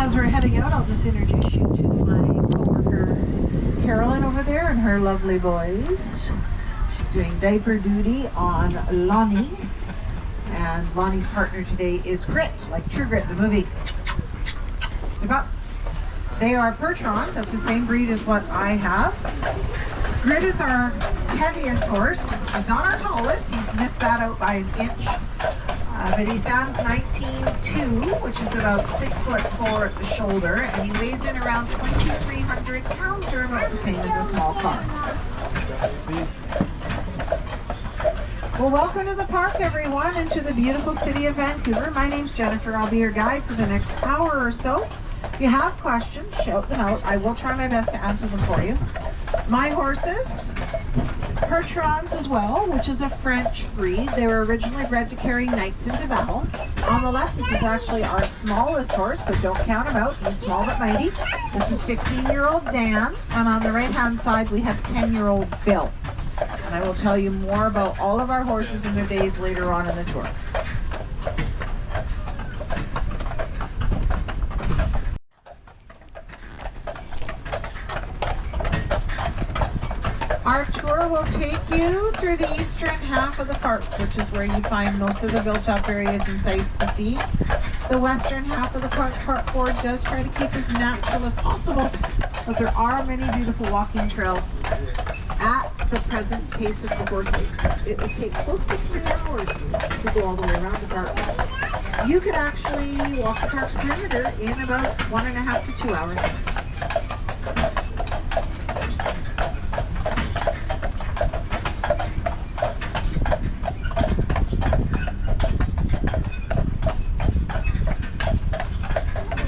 As we're heading out, I'll just introduce you to my coworker Carolyn over there and her lovely boys. She's doing diaper duty on Lonnie, and Lonnie's partner today is Grit, like True Grit, the movie. Step up. They are Percherons. That's the same breed as what I have. Grit is our heaviest horse. He's not our tallest. He's missed that out by an inch. But he stands 19.2, which is about 6'4" at the shoulder, and he weighs in around 2,300 pounds, or about the same as a small car. Well, welcome to the park, everyone, and to the beautiful city of Vancouver. My name's Jennifer. I'll be your guide for the next hour or so. If you have questions, shout them out. I will try my best to answer them for you. My horses, Percherons as well, which is a French breed. They were originally bred to carry knights into battle. On the left, this is actually our smallest horse, but don't count him out. He's small but mighty. This is 16-year-old Dan, and on the right-hand side, we have 10-year-old Bill. And I will tell you more about all of our horses and their days later on in the tour. Our tour will take you through the eastern half of the park, which is where you find most of the built-up areas and sights to see. The western half of the park board does try to keep as natural as possible, but there are many beautiful walking trails. At the present pace of the horses, it would take close to 3 hours to go all the way around the park. You can actually walk the park's perimeter in about 1.5 to 2 hours.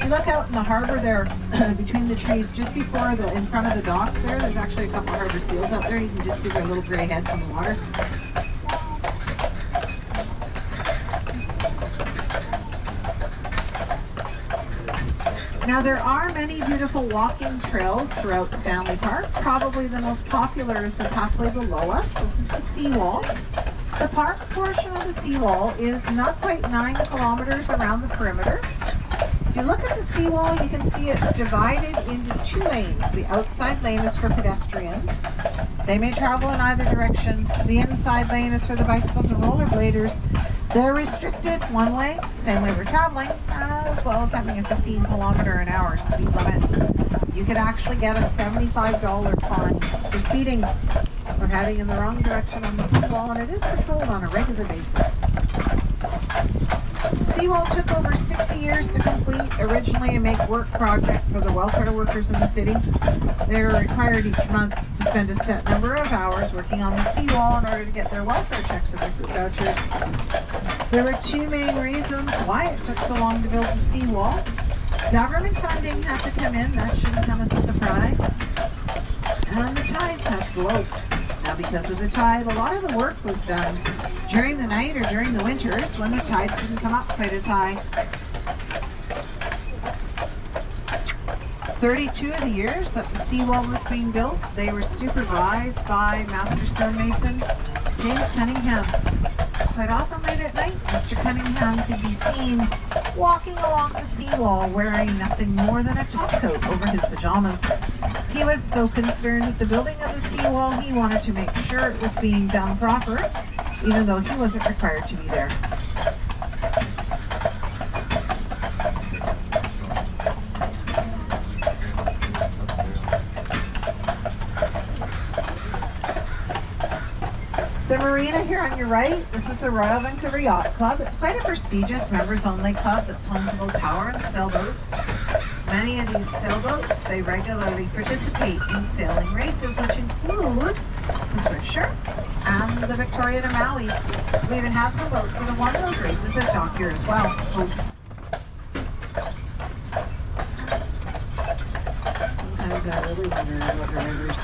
Look out in the harbor there, between the trees, just before in front of the docks there's actually a couple of harbor seals out there. You can just see their little gray heads in the water. Now there are many beautiful walking trails throughout Stanley Park. Probably the most popular is the pathway below us. This is the seawall. The park portion of the seawall is not quite 9 kilometers around the perimeter. If you look at the seawall, you can see it's divided into 2 lanes. The outside lane is for pedestrians. They may travel in either direction. The inside lane is for the bicycles and rollerbladers. They're restricted one way, same way we're traveling, as well as having a 15-kilometer-an-hour speed limit. You could actually get a $75 fine for speeding or heading in the wrong direction on the seawall, and it is patrolled on a regular basis. The seawall took over 60 years to complete, originally a make-work project for the welfare workers in the city. They were required each month to spend a set number of hours working on the seawall in order to get their welfare checks and their food vouchers. There were 2 main reasons why it took so long to build the seawall. Government funding had to come in, that shouldn't come as a surprise. And the tides had to go out. Now because of the tide, a lot of the work was done during the night or during the winters when the tides didn't come up quite as high. 32 of the years that the seawall was being built, they were supervised by master stonemason James Cunningham. Quite often late at night, Mr. Cunningham could be seen walking along the seawall wearing nothing more than a topcoat over his pajamas. He was so concerned with the building of the seawall, he wanted to make sure it was being done proper, even though he wasn't required to be there. The marina here on your right, this is the Royal Vancouver Yacht Club. It's quite a prestigious members-only club that's home to both power and sailboats. Many of these sailboats, they regularly participate in sailing races, which include the Swiftsure and the Victoria to Maui. We even have some boats that have won those races that dock here as well. Sometimes I really wonder what the rivers.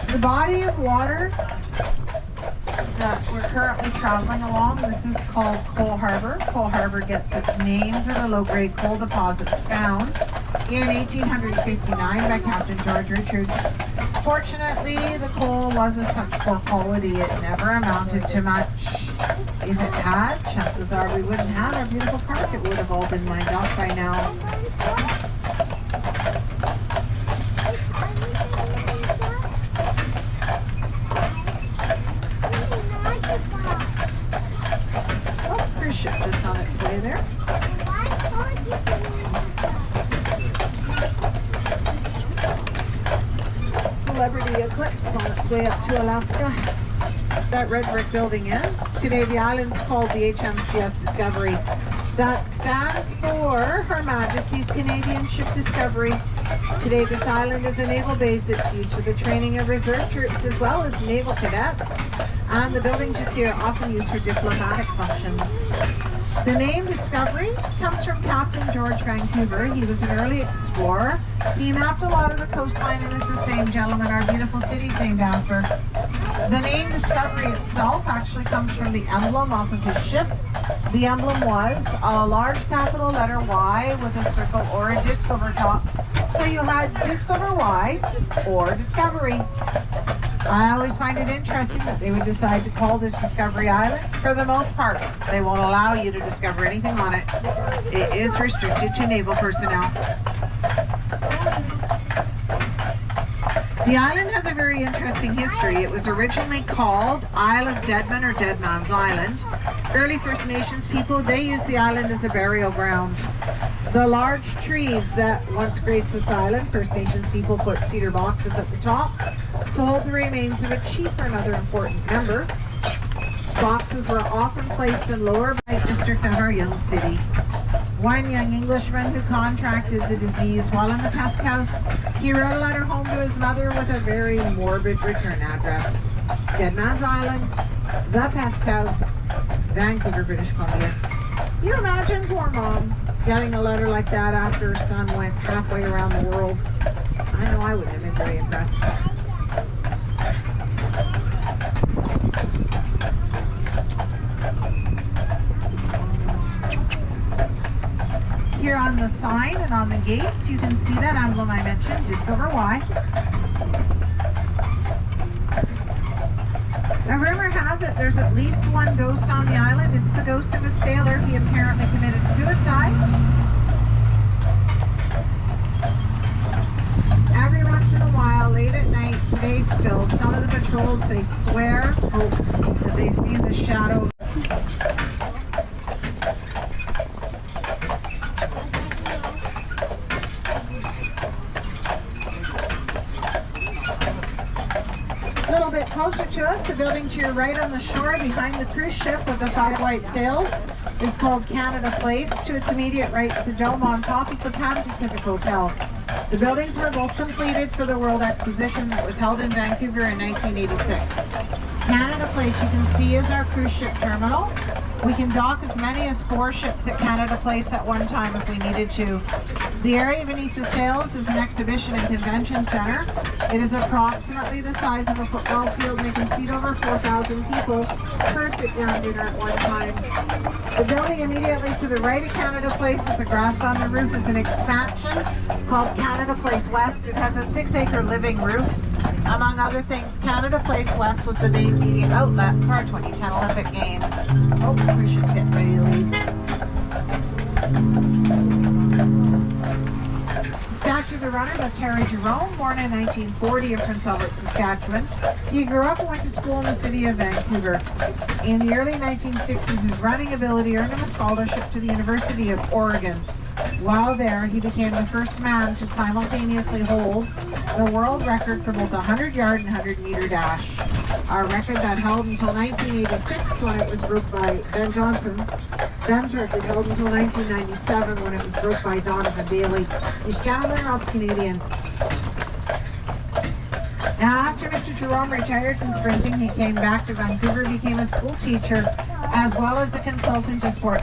The body of water that we're currently traveling along. This is called Coal Harbor. Coal Harbor gets its name for the low-grade coal deposits found in 1859 by Captain George Richards. Fortunately, the coal was of such poor quality it never amounted to much. If it had, chances are we wouldn't have our beautiful park. It would have all been lined up by now. Oh, cruise ship just on its way there. Celebrity Eclipse on its way up to Alaska. That red brick building is. Today the island's called the HMCS Discovery. That stands for Her Majesty's Canadian Ship Discovery. Today this island is a naval base that's used for the training of reserve troops as well as naval cadets. And the buildings you see are often used for diplomatic functions. The name Discovery comes from Captain George Vancouver. He was an early explorer. He mapped a lot of the coastline, and it's the same gentleman our beautiful city's named after. The name Discovery itself actually comes from the emblem off of his ship. The emblem was a large capital letter Y with a circle or a disc over top. So you had disc over Y or Discovery. I always find it interesting that they would decide to call this Discovery Island. For the most part, they won't allow you to discover anything on it. It is restricted to naval personnel. The island has a very interesting history. It was originally called Isle of Deadman or Dead Man's Island. Early First Nations people, they used the island as a burial ground. The large trees that once graced this island, First Nations people put cedar boxes at the top to hold the remains of a chief or another important member. Boxes were often placed in Lower Bank District of our young city. One young Englishman who contracted the disease while in the pest house, he wrote a letter home to his mother with a very morbid return address. Dead Man's Island, the pest house, Vancouver, British Columbia. You imagine poor mom getting a letter like that after her son went halfway around the world. I know I would have been very impressed. Here on the sign and on the gates, you can see that emblem I mentioned, Discover Y. Now, rumor has it there's at least one ghost on the island. It's the ghost of a sailor. He apparently committed suicide. Every once in a while, late at night, today still, some of the patrols, they swear that they've seen the shadow. A little bit closer to us, the building to your right on the shore behind the cruise ship with the 5 white sails is called Canada Place. To its immediate right, the dome on top is the Pan Pacific Hotel. The buildings were both completed for the World Exposition that was held in Vancouver in 1986. Canada Place, you can see, is our cruise ship terminal. We can dock as many as 4 ships at Canada Place at one time if we needed to. The area beneath the sails is an exhibition and convention center. It is approximately the size of a football field and it can seat over 4,000 people per sit-down dinner at one time. The building immediately to the right of Canada Place with the grass on the roof is an expansion called Canada Place West. It has a 6-acre living roof. Among other things, Canada Place West was the main media outlet for our 2010 Olympic Games. Oh, we should get ready to leave. The statue of the runner, that's Harry Jerome, born in 1940 in Prince Albert, Saskatchewan. He grew up and went to school in the city of Vancouver. In the early 1960s, his running ability earned him a scholarship to the University of Oregon. While there, he became the first man to simultaneously hold the world record for both a 100-yard and 100-meter dash. Our record that held until 1986 when it was broke by Ben Johnson. Ben's record held until 1997 when it was broke by Donovan Bailey. These gentlemen are Canadian. Now, after Mr. Jerome retired from sprinting, he came back to Vancouver, became a school teacher, as well as a consultant to sport.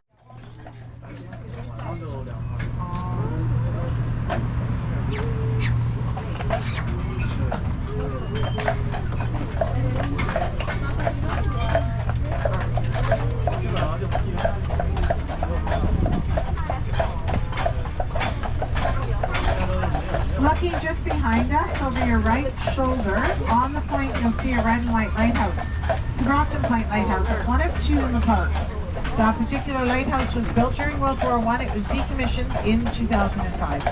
behind us, over your right shoulder, on the point, you'll see a red and white lighthouse. The Brockton Point Lighthouse is one of two in the park. That particular lighthouse was built during World War I. It was decommissioned in 2005.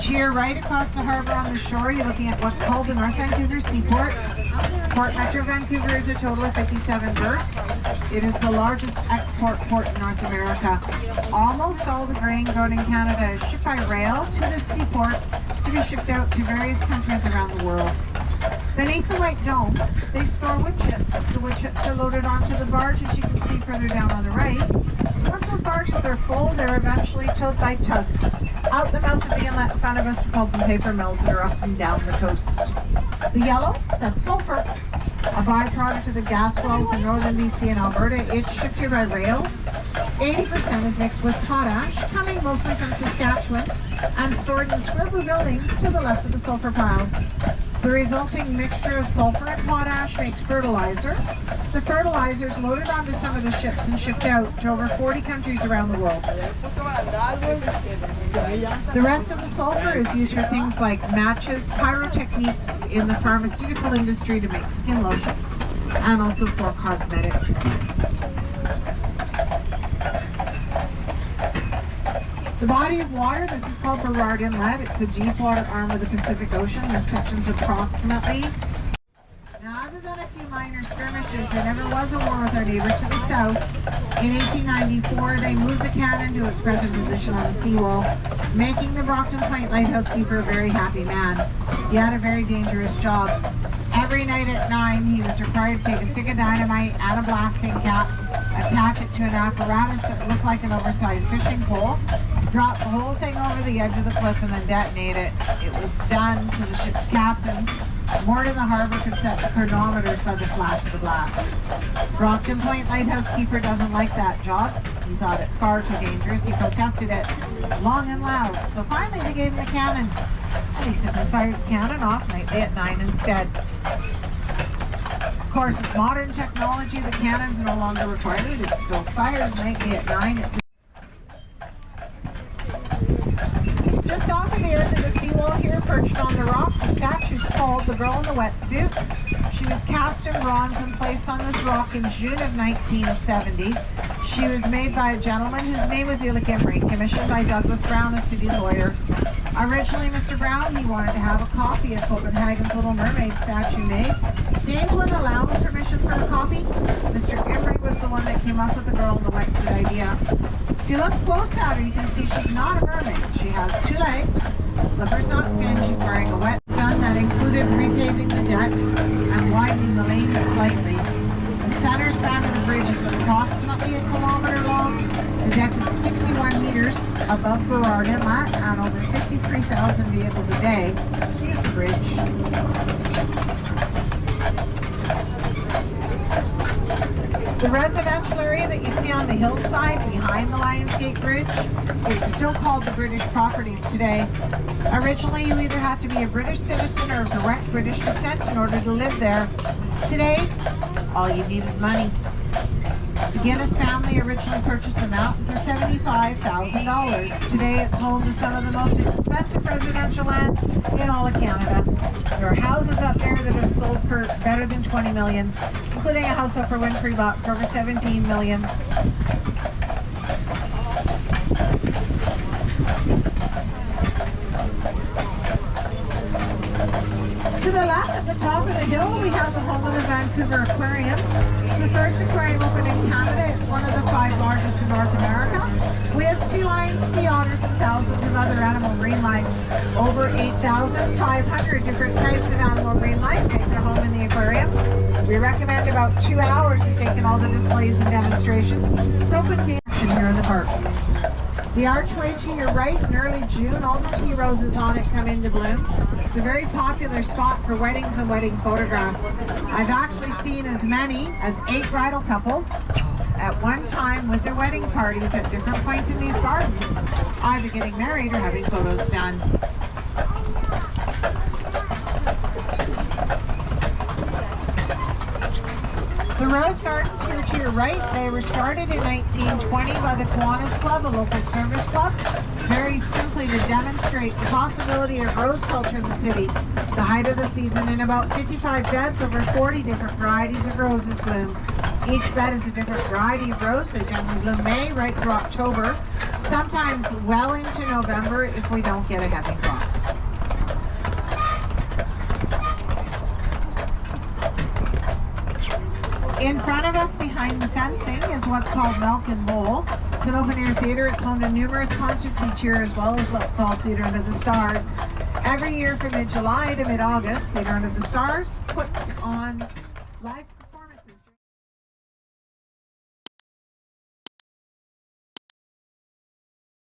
To your right across the harbour on the shore, you're looking at what's called the North Vancouver Seaports. Port Metro Vancouver is a total of 57 berths. It is the largest export port in North America. Almost all the grain grown in Canada is shipped by rail to the seaport to be shipped out to various countries around the world. Beneath the white dome, they store wood chips. The wood chips are loaded onto the barge, as you can see further down on the right. Once those barges are full, they're eventually towed by tug out the mouth of the inlet in front of us to pulp and paper mills that are up and down the coast. The yellow, that's sulfur, a byproduct of the gas wells in northern BC and Alberta. It's shipped here by rail. 80% is mixed with potash, coming mostly from Saskatchewan, and stored in scribble buildings to the left of the sulfur piles. The resulting mixture of sulfur and potash makes fertilizer. The fertilizer is loaded onto some of the ships and shipped out to over 40 countries around the world. The rest of the sulfur is used for things like matches, pyrotechniques in the pharmaceutical industry to make skin lotions, and also for cosmetics. The body of water, this is called Burrard Inlet. It's a deep water arm of the Pacific Ocean. This section's approximately. Now, other than a few minor skirmishes, there never was a war with our neighbors to the south. In 1894, they moved the cannon to its present position on the seawall, making the Brockton Point lighthouse keeper a very happy man. He had a very dangerous job. Every night at 9, he was required to take a stick of dynamite and a blasting cap, attach it to an apparatus that looked like an oversized fishing pole, drop the whole thing over the edge of the cliff, and then detonate it. It was done so the ship's captain, moored in the harbor, could set the chronometers by the flash of the blast. Brockton Point lighthouse keeper doesn't like that job. He thought it far too dangerous. He protested it long and loud. So finally they gave him the cannon. And he simply fired the cannon off nightly at 9 instead. Of course, with modern technology, the cannon's no longer required. It still fires nightly at 9. Just off of the edge of the seawall here, perched on the rock, the statue's called the Girl in the Wetsuit. She was cast in bronze and placed on this rock in June of 1970. She was made by a gentleman whose name was Ulick Emery, commissioned by Douglas Brown, a city lawyer. Originally, Mr. Brown, he wanted to have a copy of Copenhagen's Little Mermaid statue made. James wouldn't allow him permission for a copy. Mr. Emery was the one that came up with the Girl in the Wetsuit idea. If you look close at her, you can see she's not a mermaid. She has 2 legs, flippers not fin, she's wearing a wet stunt that included repaving the deck and widening the lanes slightly. The center span of the bridge is approximately 1 kilometer long. The deck is 61 meters above Burrard Inlet, and over 53,000 vehicles a day use the bridge. The residential area that you see on the hillside behind the Lionsgate Bridge is still called the British Properties today. Originally, you either had to be a British citizen or of direct British descent in order to live there. Today, all you need is money. The Guinness family originally purchased the mountain for $75,000. Today, it's home to some of the most expensive residential land in all of Canada. There are houses up there that have sold for better than $20 million, including a house up for Winfrey bought for over $17 million. To the left at the top of the hill, we have the home of the Vancouver Aquarium. It's the first aquarium opened in Canada. It's one of the 5 largest in North America. We have sea lions, sea otters, and thousands of other animal marine life. Over 8,500 different types of animal marine life make their home in the aquarium. We recommend about 2 hours to take in all the displays and demonstrations. It's open to action here in the park. The archway to your right, in early June, all the tea roses on it come into bloom. It's a very popular spot for weddings and wedding photographs. I've actually seen as many as 8 bridal couples at one time with their wedding parties at different points in these gardens, either getting married or having photos done. The Rose Gardens here to your right, they were started in 1920 by the Kiwanis Club, a local service club. very simply to demonstrate the possibility of rose culture in the city. The height of the season, in about 55 beds, over 40 different varieties of roses bloom. Each bed is a different variety of rose. They generally bloom May right through October, sometimes well into November if we don't get a heavy frost. In front of us, behind the fencing, is what's called Milk and Bowl. It's an open-air theater. It's home to numerous concerts each year, as well as what's called Theater Under the Stars. Every year from mid-July to mid-August, Theater Under the Stars puts on live